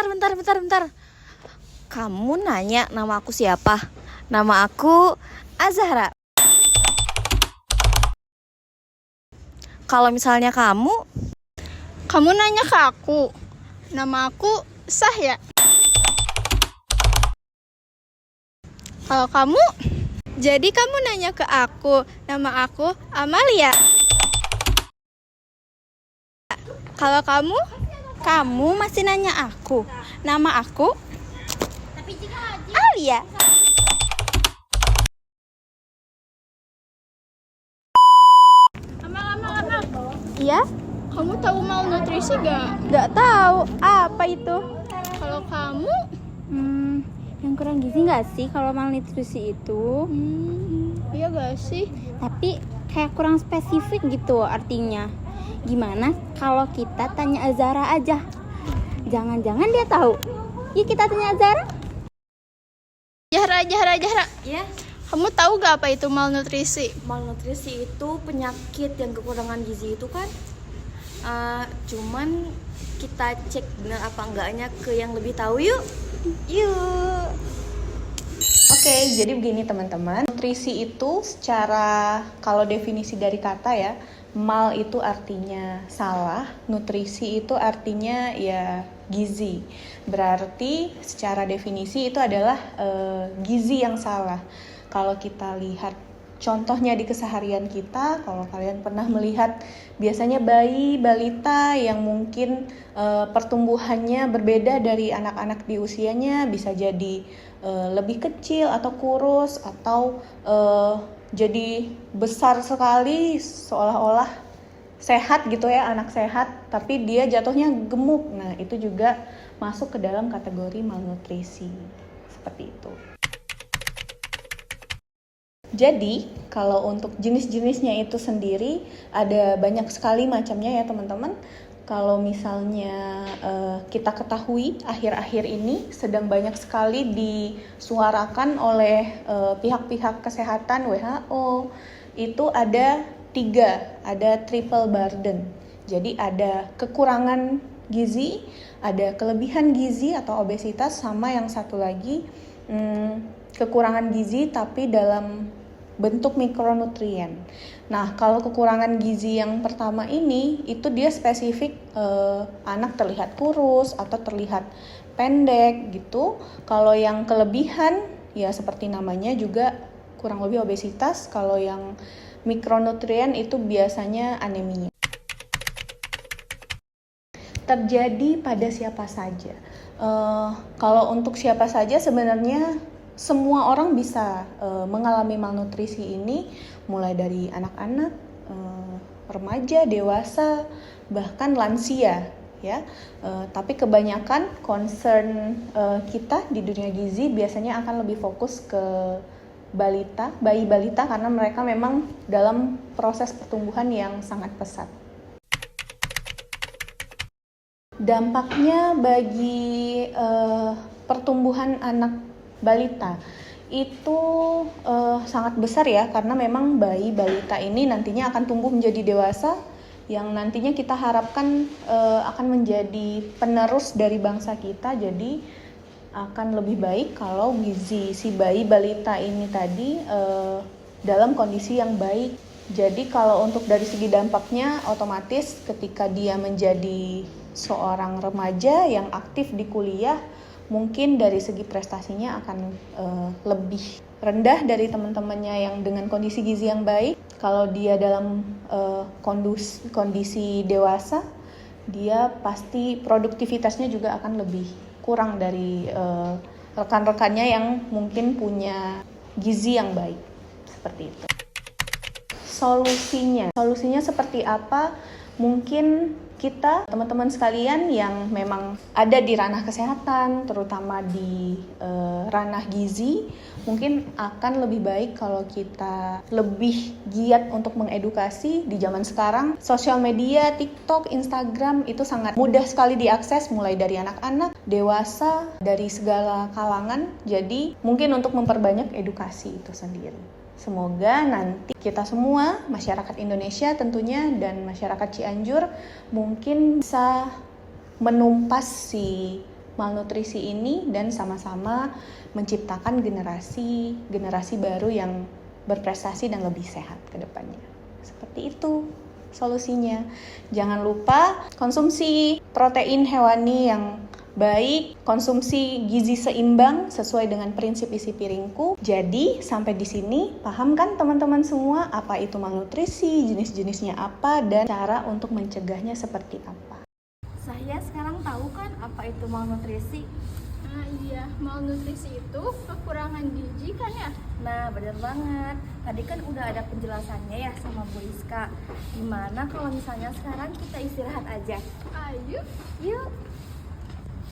bentar. Kamu nanya nama aku siapa? Nama aku Azahra. Kalau misalnya kamu nanya ke aku. Nama aku Sahya. Kalau kamu? Jadi kamu nanya ke aku. Nama aku Amalia. Kalau kamu? Kamu masih nanya aku. Nama aku Alia. Amal. iya? Kamu tahu malnutrisi gak? Gak tahu apa itu. Kalau kamu? Yang kurang gizi nggak sih kalau malnutrisi itu? Iya gak sih? Tapi kayak kurang spesifik gitu artinya. Gimana kalau kita tanya Azahra aja? Jangan-jangan dia tahu. Yuk kita tanya Azahra. Zahra. Ya, Kamu tahu gak apa itu malnutrisi? malnutrisi itu penyakit yang kekurangan gizi itu kan. Cuman kita cek benar apa enggaknya ke yang lebih tahu yuk. Oke, jadi begini teman-teman. Nutrisi itu secara kalau definisi dari kata ya, mal itu artinya salah, nutrisi itu artinya ya gizi. Berarti secara definisi itu adalah gizi yang salah. Kalau kita lihat contohnya di keseharian kita, kalau kalian pernah melihat biasanya bayi balita yang mungkin pertumbuhannya berbeda dari anak-anak di usianya, bisa jadi lebih kecil atau kurus atau jadi besar sekali seolah-olah sehat gitu ya, anak sehat tapi dia jatuhnya gemuk. Nah, itu juga masuk ke dalam kategori malnutrisi. Seperti itu. Jadi, kalau untuk jenis-jenisnya itu sendiri ada banyak sekali macamnya ya teman-teman. Kalau misalnya kita ketahui akhir-akhir ini sedang banyak sekali disuarakan oleh pihak-pihak kesehatan WHO, itu ada 3, ada triple burden. Jadi ada kekurangan gizi, ada kelebihan gizi atau obesitas, sama yang satu lagi kekurangan gizi tapi dalam bentuk mikronutrien. Nah, kalau kekurangan gizi yang pertama ini, itu dia spesifik anak terlihat kurus atau terlihat pendek gitu. Kalau yang kelebihan, ya seperti namanya juga kurang lebih obesitas. Kalau yang mikronutrien itu biasanya anemia. Terjadi pada siapa saja. Kalau untuk siapa saja sebenarnya semua orang bisa mengalami malnutrisi ini, mulai dari anak-anak, remaja, dewasa, bahkan lansia ya. Tapi kebanyakan concern kita di dunia gizi biasanya akan lebih fokus ke bayi balita karena mereka memang dalam proses pertumbuhan yang sangat pesat. Dampaknya bagi pertumbuhan anak balita itu sangat besar ya, karena memang bayi balita ini nantinya akan tumbuh menjadi dewasa yang nantinya kita harapkan akan menjadi penerus dari bangsa kita. Jadi akan lebih baik kalau gizi si bayi balita ini tadi dalam kondisi yang baik. Jadi kalau untuk dari segi dampaknya, otomatis ketika dia menjadi seorang remaja yang aktif di kuliah, mungkin dari segi prestasinya akan lebih rendah dari teman-temannya yang dengan kondisi gizi yang baik. Kalau dia dalam kondisi dewasa, dia pasti produktivitasnya juga akan lebih kurang dari rekan-rekannya yang mungkin punya gizi yang baik. Seperti itu. Solusinya seperti apa? Mungkin kita, teman-teman sekalian yang memang ada di ranah kesehatan, terutama di ranah gizi, mungkin akan lebih baik kalau kita lebih giat untuk mengedukasi. Di zaman sekarang, sosial media, TikTok, Instagram itu sangat mudah sekali diakses, mulai dari anak-anak, dewasa, dari segala kalangan. Jadi mungkin untuk memperbanyak edukasi itu sendiri. Semoga nanti kita semua, masyarakat Indonesia tentunya dan masyarakat Cianjur mungkin bisa menumpas si malnutrisi ini dan sama-sama menciptakan generasi baru yang berprestasi dan lebih sehat ke depannya. Seperti itu solusinya. Jangan lupa konsumsi protein hewani yang baik, konsumsi gizi seimbang sesuai dengan prinsip isi piringku. Jadi, sampai di sini paham kan teman-teman semua apa itu malnutrisi, jenis-jenisnya apa, dan cara untuk mencegahnya seperti apa. Saya sekarang tahu kan apa itu malnutrisi. Nah iya, malnutrisi itu kekurangan gizi kan ya? Nah, bener banget. Tadi kan udah ada penjelasannya ya sama Bu Rizka. Gimana kalau misalnya sekarang kita istirahat aja? Ayo. Yuk.